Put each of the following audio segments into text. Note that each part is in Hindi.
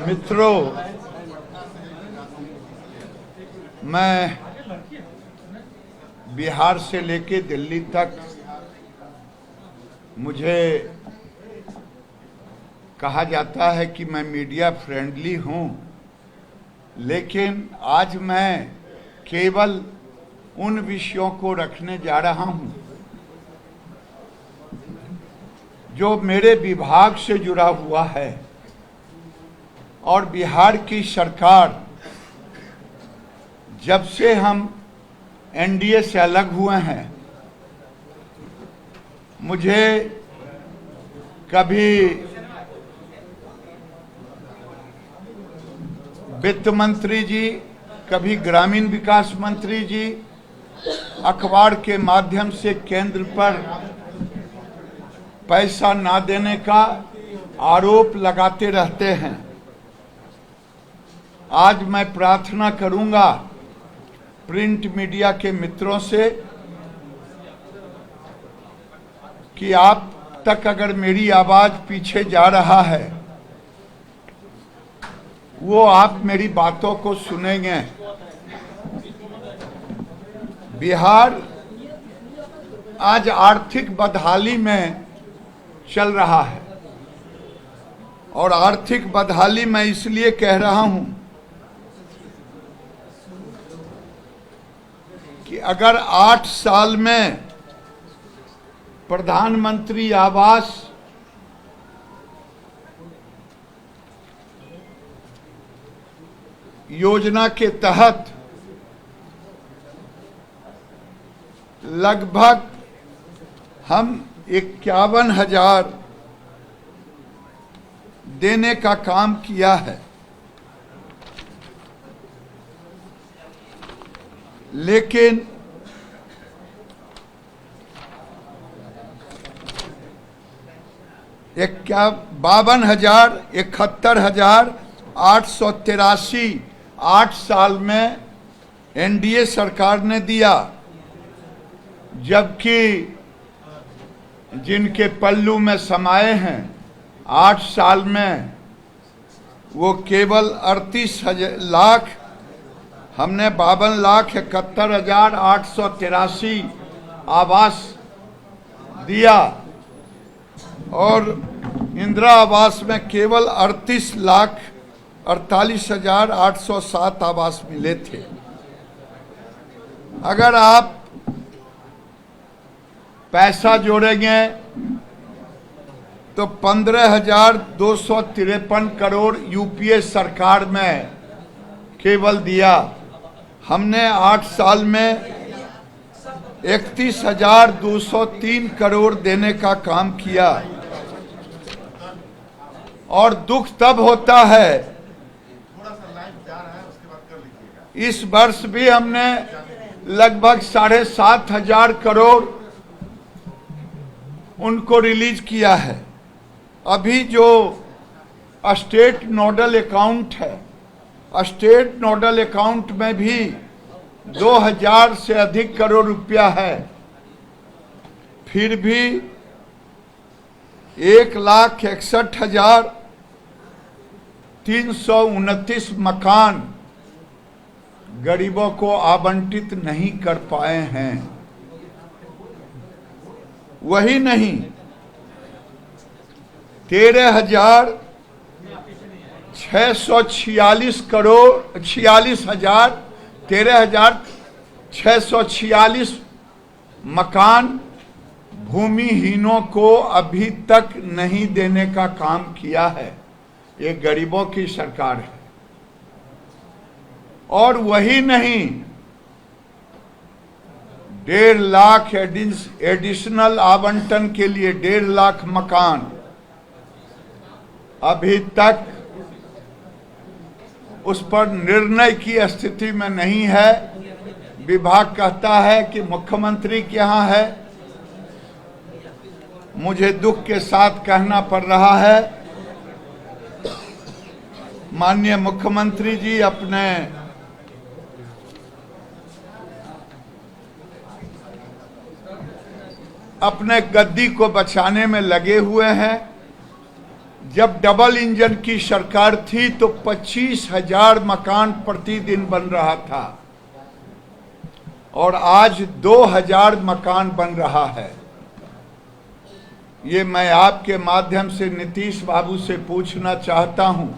मित्रों, मैं बिहार से लेके दिल्ली तक मुझे कहा जाता है कि मैं मीडिया फ्रेंडली हूं, लेकिन आज मैं केवल उन विषयों को रखने जा रहा हूं जो मेरे विभाग से जुड़ा हुआ है। और बिहार की सरकार जब से हम एनडीए से अलग हुए हैं, मुझे कभी वित्त मंत्री जी, कभी ग्रामीण विकास मंत्री जी अखबार के माध्यम से केंद्र पर पैसा ना देने का आरोप लगाते रहते हैं। आज मैं प्रार्थना करूंगा प्रिंट मीडिया के मित्रों से कि आप तक अगर मेरी आवाज पीछे जा रहा है, वो आप मेरी बातों को सुनेंगे। बिहार आज आर्थिक बदहाली में चल रहा है, और आर्थिक बदहाली मैं इसलिए कह रहा हूं कि अगर 8 साल में प्रधानमंत्री आवास योजना के तहत लगभग हम 51,000 देने का काम किया है, लेकिन क्या 52,71,883 8 साल में एनडीए सरकार ने दिया, जबकि जिनके पल्लू में समाये हैं 8 साल में वो केवल 38 लाख, हमने 52,71,883 आवास दिया, और इंदिरा आवास में केवल 38,48,807 आवास मिले थे। अगर आप पैसा जोड़ेंगे तो 15,253 करोड़ यूपीए सरकार में केवल दिया। हमने 8 साल में 31,203 करोड़ देने का काम किया। और दुख तब होता है, इस वर्ष भी हमने लगभग 7,500 करोड़ उनको रिलीज किया है। अभी जो स्टेट नोडल अकाउंट है, स्टेट नोडल अकाउंट में भी 2,000 से अधिक करोड़ रुपया है। फिर भी 1,61,329 मकान गरीबों को आवंटित नहीं कर पाए हैं। वही नहीं, 13,646 करोड़ 13,646 मकान भूमिहीनों को अभी तक नहीं देने का काम किया है। ये गरीबों की सरकार है। और वही नहीं, 1.5 लाख एडिशनल आवंटन के लिए 1.5 लाख मकान अभी तक उस पर निर्णय की स्थिति में नहीं है। विभाग कहता है कि मुख्यमंत्री के यहाँ है। मुझे दुख के साथ कहना पड़ रहा है, माननीय मुख्यमंत्री जी अपने गद्दी को बचाने में लगे हुए हैं। जब डबल इंजन की सरकार थी तो 25,000 मकान प्रतिदिन बन रहा था और आज 2,000 मकान बन रहा है। ये मैं आपके माध्यम से नीतीश बाबू से पूछना चाहता हूं,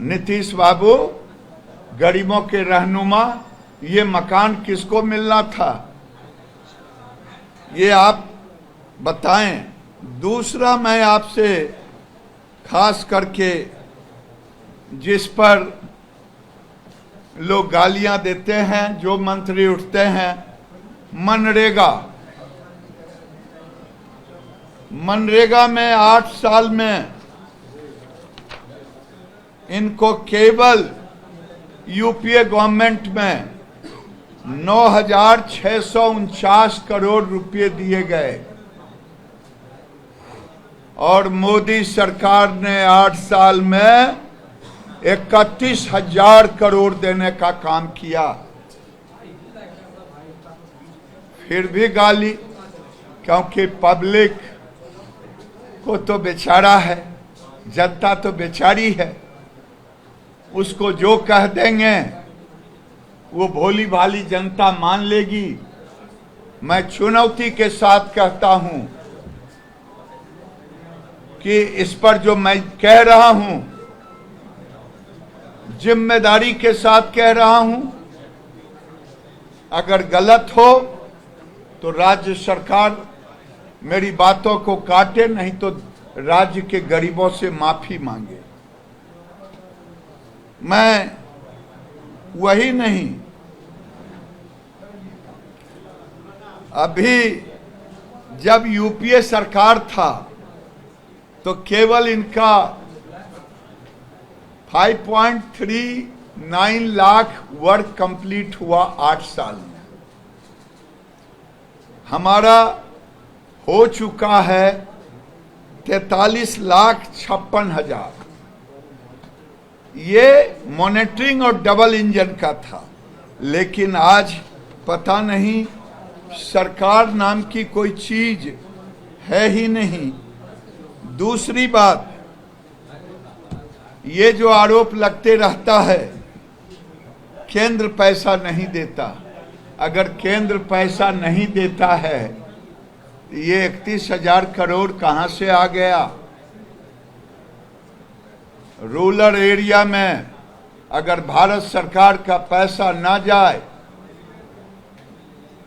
नीतीश बाबू, गरीबों के रहनुमा, ये मकान किसको मिलना था, ये आप बताएं। दूसरा, मैं आपसे खास करके जिस पर लोग गालियां देते हैं, जो मंत्री उठते हैं, मनरेगा में 8 साल में इनको केवल यूपीए गवर्नमेंट में 9,649 करोड़ रुपए दिए गए और मोदी सरकार ने 8 साल में 31,000 करोड़ देने का काम किया। फिर भी गाली, क्योंकि पब्लिक को तो बेचारा है, जनता तो बेचारी है, उसको जो कह देंगे वो भोली भाली जनता मान लेगी। मैं चुनौती के साथ कहता हूं कि इस पर जो मैं कह रहा हूं, जिम्मेदारी के साथ कह रहा हूं। अगर गलत हो तो राज्य सरकार मेरी बातों को काटे, नहीं तो राज्य के गरीबों से माफी मांगे। मैं वही नहीं, अभी जब यूपीए सरकार था तो केवल इनका 5.39 लाख वर्क कंप्लीट हुआ 8 साल में। हमारा हो चुका है 43,56,000। ये मॉनिटरिंग और डबल इंजन का था, लेकिन आज पता नहीं सरकार नाम की कोई चीज है ही नहीं। दूसरी बात, ये जो आरोप लगते रहता है केंद्र पैसा नहीं देता, अगर केंद्र पैसा नहीं देता है ये 31,000 करोड़ कहां से आ गया? रूरल एरिया में अगर भारत सरकार का पैसा ना जाए,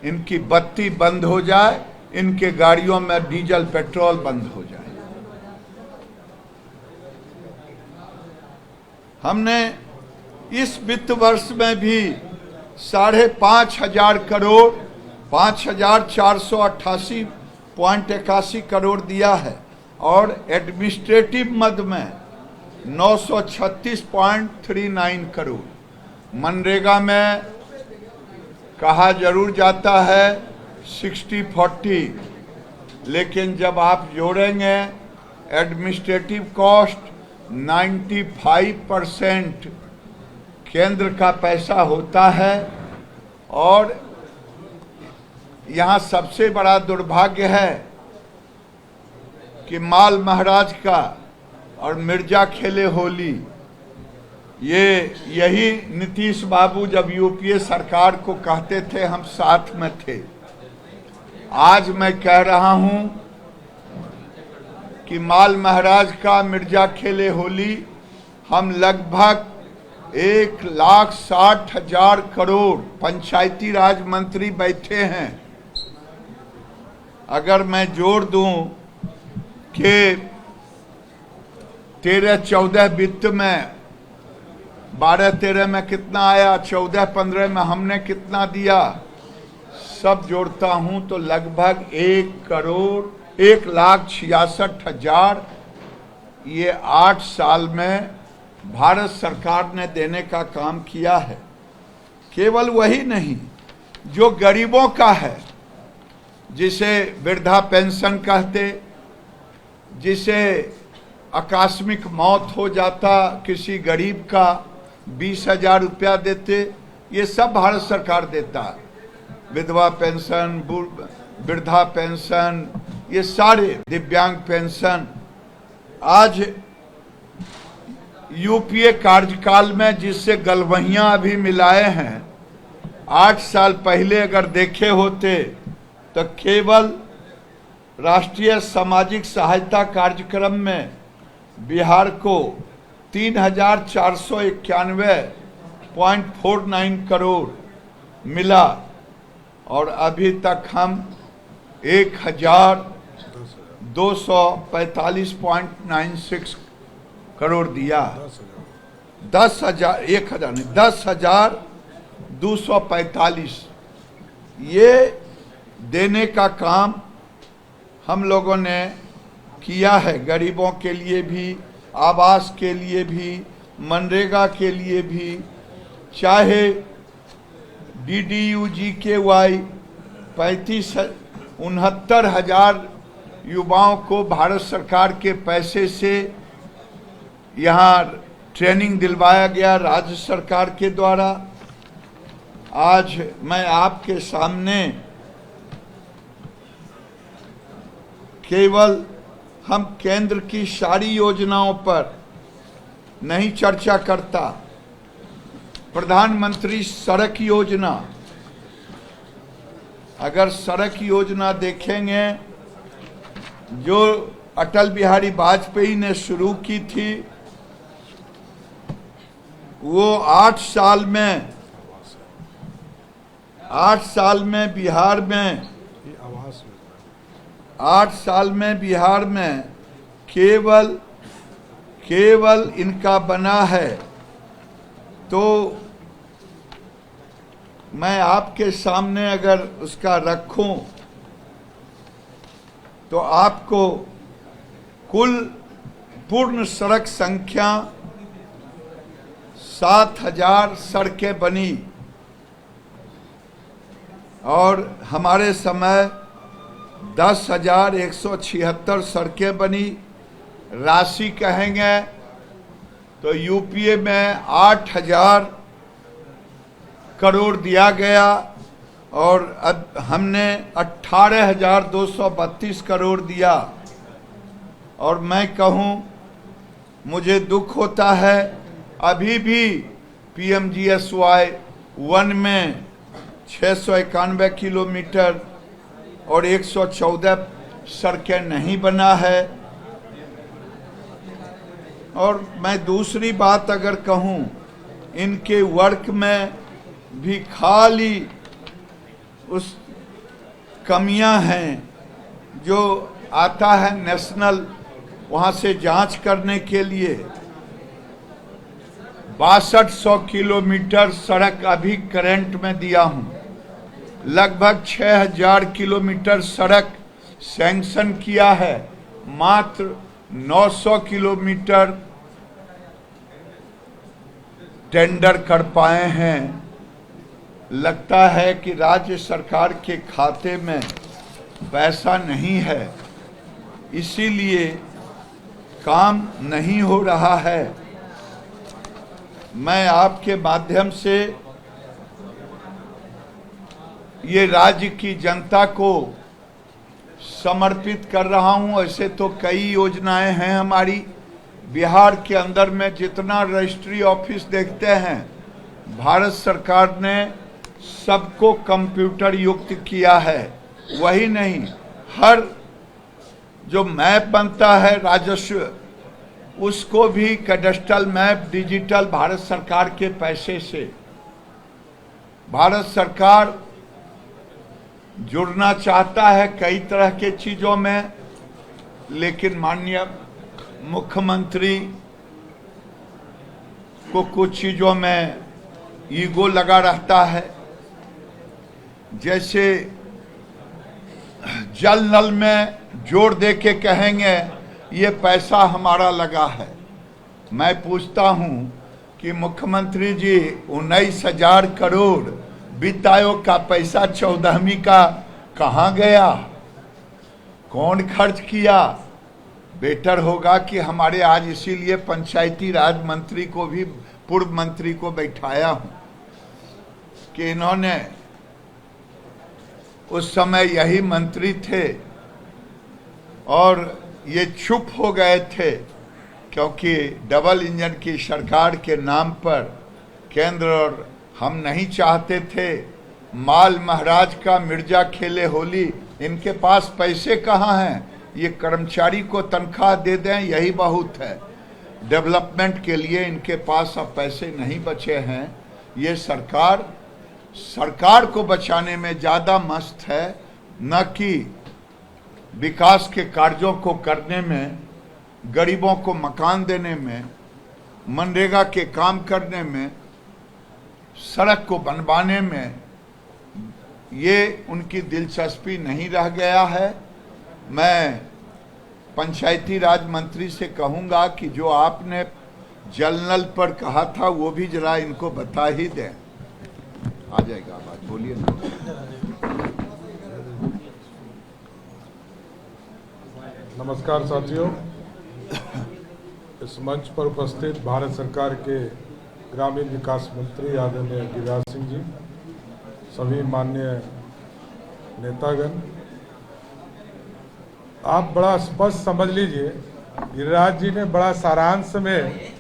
इनकी बत्ती बंद हो जाए, इनके गाड़ियों में डीजल पेट्रोल बंद हो जाए। हमने इस वित्त वर्ष में भी 5,500 करोड़ 5,488.81 करोड़ दिया है और एडमिनिस्ट्रेटिव मद में 936.39 करोड़। मनरेगा में कहा जरूर जाता है 60-40, लेकिन जब आप जोड़ेंगे एडमिनिस्ट्रेटिव कॉस्ट 95% केंद्र का पैसा होता है। और यहाँ सबसे बड़ा दुर्भाग्य है कि माल महाराज का और मिर्जा खेले होली, यही नीतीश बाबू जब यूपीए सरकार को कहते थे हम साथ में थे। आज मैं कह रहा हूं कि माल महाराज का मिर्जा खेले होली हम लगभग 1,60,000 करोड़, पंचायती राज मंत्री बैठे हैं, अगर मैं जोड़ दूं कि 13-14 वित्त में 12-13 में कितना आया, 14-15 में हमने कितना दिया, सब जोड़ता हूं तो लगभग 1,66,000 ये 8 साल में भारत सरकार ने देने का काम किया है। केवल वही नहीं, जो गरीबों का है, जिसे वृद्धा पेंशन कहते, जिसे आकस्मिक मौत हो जाता किसी गरीब का 20,000 रुपया देते, ये सब भारत सरकार देता है। विधवा पेंशन, वृद्धा पेंशन, ये सारे दिव्यांग पेंशन। आज यूपीए कार्यकाल में जिससे गलवहियां अभी मिलाए हैं, 8 साल पहले अगर देखे होते तो केवल राष्ट्रीय सामाजिक सहायता कार्यक्रम में बिहार को 3,491.49 करोड़ मिला और अभी तक हम 1,245.96 करोड़ दिया। 10,245 ये देने का काम हम लोगों ने किया है। गरीबों के लिए भी, आवास के लिए भी, मनरेगा के लिए भी, चाहे DDU-GKY 69,000 युवाओं को भारत सरकार के पैसे से यहाँ ट्रेनिंग दिलवाया गया राज्य सरकार के द्वारा। आज मैं आपके सामने केवल हम केंद्र की सारी योजनाओं पर नहीं चर्चा करता। प्रधानमंत्री सड़क योजना, अगर सड़क योजना देखेंगे जो अटल बिहारी वाजपेयी ने शुरू की थी, वो 8 साल में बिहार में 8 साल में बिहार में केवल इनका बना है। तो मैं आपके सामने अगर उसका रखूं तो आपको कुल पूर्ण सड़क संख्या 7,000 सड़कें बनी और हमारे समय 10,176 सड़कें बनी। राशि कहेंगे तो यूपीए में 8,000 करोड़ दिया गया और अब हमने 18,232 करोड़ दिया। और मैं कहूँ, मुझे दुख होता है, अभी भी PMGSY 1 में 691 किलोमीटर और 114 सड़कें नहीं बना है। और मैं दूसरी बात अगर कहूँ, इनके वर्क में भी खाली उस कमियां हैं जो आता है नेशनल वहाँ से जांच करने के लिए। 6200 किलोमीटर सड़क अभी करंट में दिया हूँ। लगभग 6,000 किलोमीटर सड़क सैंक्शन किया है, मात्र 900 किलोमीटर टेंडर कर पाए हैं। लगता है कि राज्य सरकार के खाते में पैसा नहीं है, इसीलिए काम नहीं हो रहा है। मैं आपके माध्यम से ये राज्य की जनता को समर्पित कर रहा हूं। ऐसे तो कई योजनाएं हैं हमारी बिहार के अंदर में। जितना रजिस्ट्री ऑफिस देखते हैं, भारत सरकार ने सबको कंप्यूटर युक्त किया है। वही नहीं, हर जो मैप बनता है राजस्व, उसको भी कैडेस्ट्रल मैप डिजिटल भारत सरकार के पैसे से। भारत सरकार जुड़ना चाहता है कई तरह के चीज़ों में, लेकिन माननीय मुख्यमंत्री को कुछ चीज़ों में ईगो लगा रहता है। जैसे जल नल में जोर दे के कहेंगे ये पैसा हमारा लगा है। मैं पूछता हूं कि मुख्यमंत्री जी 19,000 करोड़ वित्त आयोग का पैसा 14वीं का कहाँ गया, कौन खर्च किया? बेटर होगा कि हमारे आज इसीलिए पंचायती राज मंत्री को भी, पूर्व मंत्री को बैठाया हूं कि इन्होंने, उस समय यही मंत्री थे और ये चुप हो गए थे क्योंकि डबल इंजन की सरकार के नाम पर केंद्र और हम नहीं चाहते थे माल महाराज का मिर्जा खेले होली। इनके पास पैसे कहाँ हैं? ये कर्मचारी को तनख्वाह दे दें, यही बहुत है। डेवलपमेंट के लिए इनके पास अब पैसे नहीं बचे हैं। ये सरकार को बचाने में ज़्यादा मस्त है, न कि विकास के कार्यों को करने में, गरीबों को मकान देने में, मनरेगा के काम करने में, सड़क को बनवाने में। ये उनकी दिलचस्पी नहीं रह गया है। मैं पंचायती राज मंत्री से कहूँगा कि जो आपने जल नल पर कहा था वो भी जरा इनको बता ही दें। आ जाएगा, बात बोलिए। नमस्कार साथियों, इस मंच पर उपस्थित भारत सरकार के ग्रामीण विकास मंत्री आदरणीय गिरिराज सिंह जी, सभी माननीय नेतागण, आप बड़ा स्पष्ट समझ लीजिए, गिरिराज जी ने बड़ा सारांश में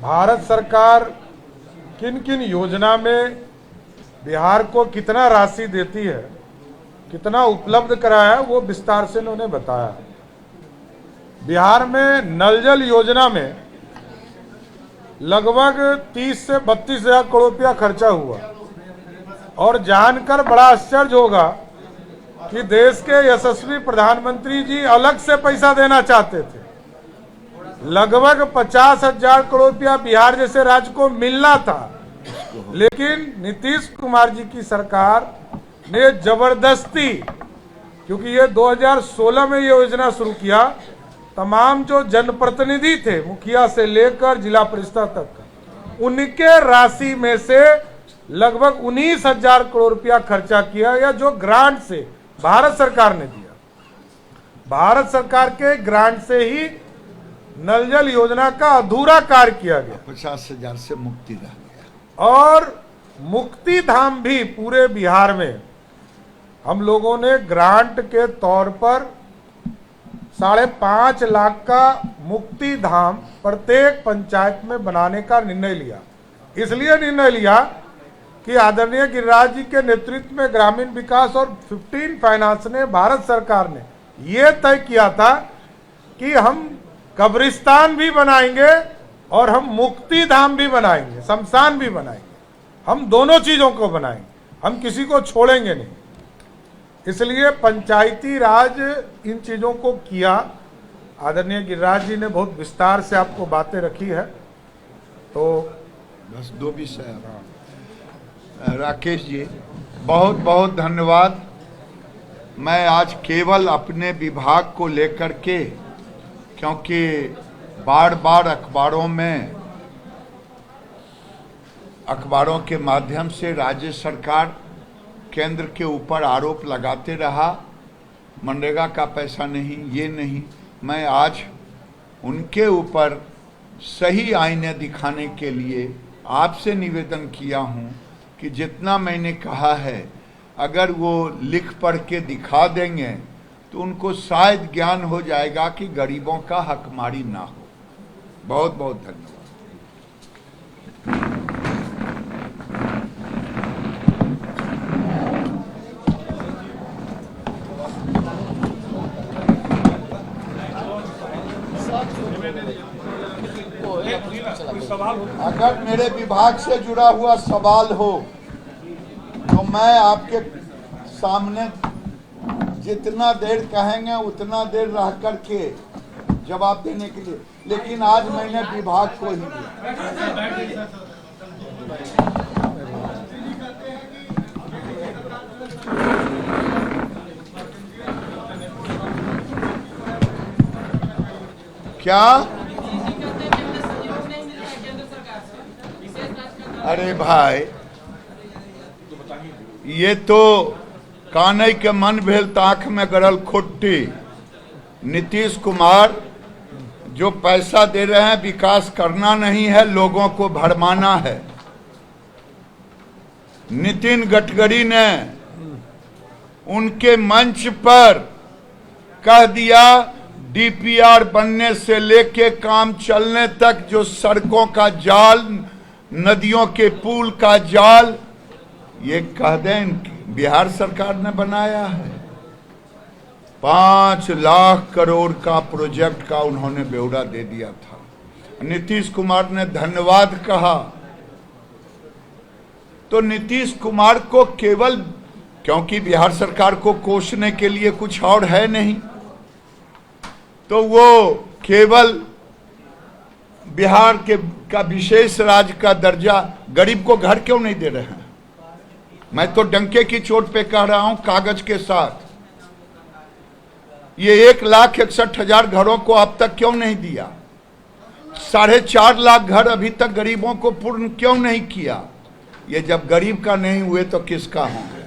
भारत सरकार किन किन योजना में बिहार को कितना राशि देती है, कितना उपलब्ध कराया है, वो विस्तार से उन्होंने बताया। बिहार में नल जल योजना में लगभग 30 से 32 हजार करोड़ रुपया खर्चा हुआ, और जानकर बड़ा आश्चर्य होगा कि देश के यशस्वी प्रधानमंत्री जी अलग से पैसा देना चाहते थे। लगभग 50 हजार करोड़ रुपया बिहार जैसे राज्य को मिलना था, लेकिन नीतीश कुमार जी की सरकार ने जबरदस्ती, क्योंकि ये 2016 में ये योजना शुरू किया, तमाम जो जनप्रतिनिधि थे, मुखिया से लेकर जिला परिषद तक, उनके राशि में से लगभग 19 हजार करोड़ रुपया खर्चा किया, या जो ग्रांट से भारत सरकार ने दिया। भारत सरकार के ग्रांट से ही नल जल योजना का अधूरा कार्य किया गया। 50 हजार से मुक्ति रह गया। और मुक्ति धाम भी पूरे बिहार में हम लोगों ने ग्रांट के तौर पर 5.5 लाख का मुक्ति धाम प्रत्येक पंचायत में बनाने का निर्णय लिया। इसलिए निर्णय लिया कि आदरणीय गिरिराज जी के नेतृत्व में ग्रामीण विकास और 15 फाइनेंस ने, भारत सरकार ने यह तय किया था कि हम कब्रिस्तान भी बनाएंगे और हम मुक्ति धाम भी बनाएंगे, शमशान भी बनाएंगे। हम दोनों चीजों को बनाएंगे, हम किसी को छोड़ेंगे नहीं। इसलिए पंचायती राज इन चीजों को किया। आदरणीय गिरिराज जी ने बहुत विस्तार से आपको बातें रखी है। तो बस 2 विषय। राकेश जी, बहुत बहुत धन्यवाद। मैं आज केवल अपने विभाग को लेकर के, क्योंकि बार बार अखबारों के माध्यम से राज्य सरकार केंद्र के ऊपर आरोप लगाते रहा, मनरेगा का पैसा नहीं, ये नहीं। मैं आज उनके ऊपर सही आईने दिखाने के लिए आपसे निवेदन किया हूं कि जितना मैंने कहा है, अगर वो लिख पढ़ के दिखा देंगे तो उनको शायद ज्ञान हो जाएगा कि गरीबों का हकमारी ना हो। बहुत बहुत धन्यवाद। अगर मेरे विभाग से जुड़ा हुआ सवाल हो तो मैं आपके सामने जितना देर कहेंगे उतना देर रह करके जवाब देने के लिए, लेकिन आज मैंने विभाग को ही दिया। क्या? अरे भाई, ये तो कानई के मन भेल ताख में गरल खुट्टी। नीतीश कुमार जो पैसा दे रहे हैं, विकास करना नहीं है, लोगों को भरमाना है। नितिन गडकरी ने उनके मंच पर कह दिया डीपीआर बनने से लेके काम चलने तक जो सड़कों का जाल, नदियों के पुल का जाल, ये कह दें बिहार सरकार ने बनाया है। 5 लाख करोड़ का प्रोजेक्ट का उन्होंने ब्यौरा दे दिया था। नीतीश कुमार ने धन्यवाद कहा, तो नीतीश कुमार को केवल, क्योंकि बिहार सरकार को कोसने के लिए कुछ और है नहीं, तो वो केवल बिहार का विशेष राज्य का दर्जा गरीब को घर क्यों नहीं दे रहे हैं? मैं तो डंके की चोट पे कह रहा हूं, कागज के साथ। ये 1,61,000 घरों को अब तक क्यों नहीं दिया? 4.5 लाख घर अभी तक गरीबों को पूर्ण क्यों नहीं किया? ये जब गरीब का नहीं हुए तो किसका होंगे?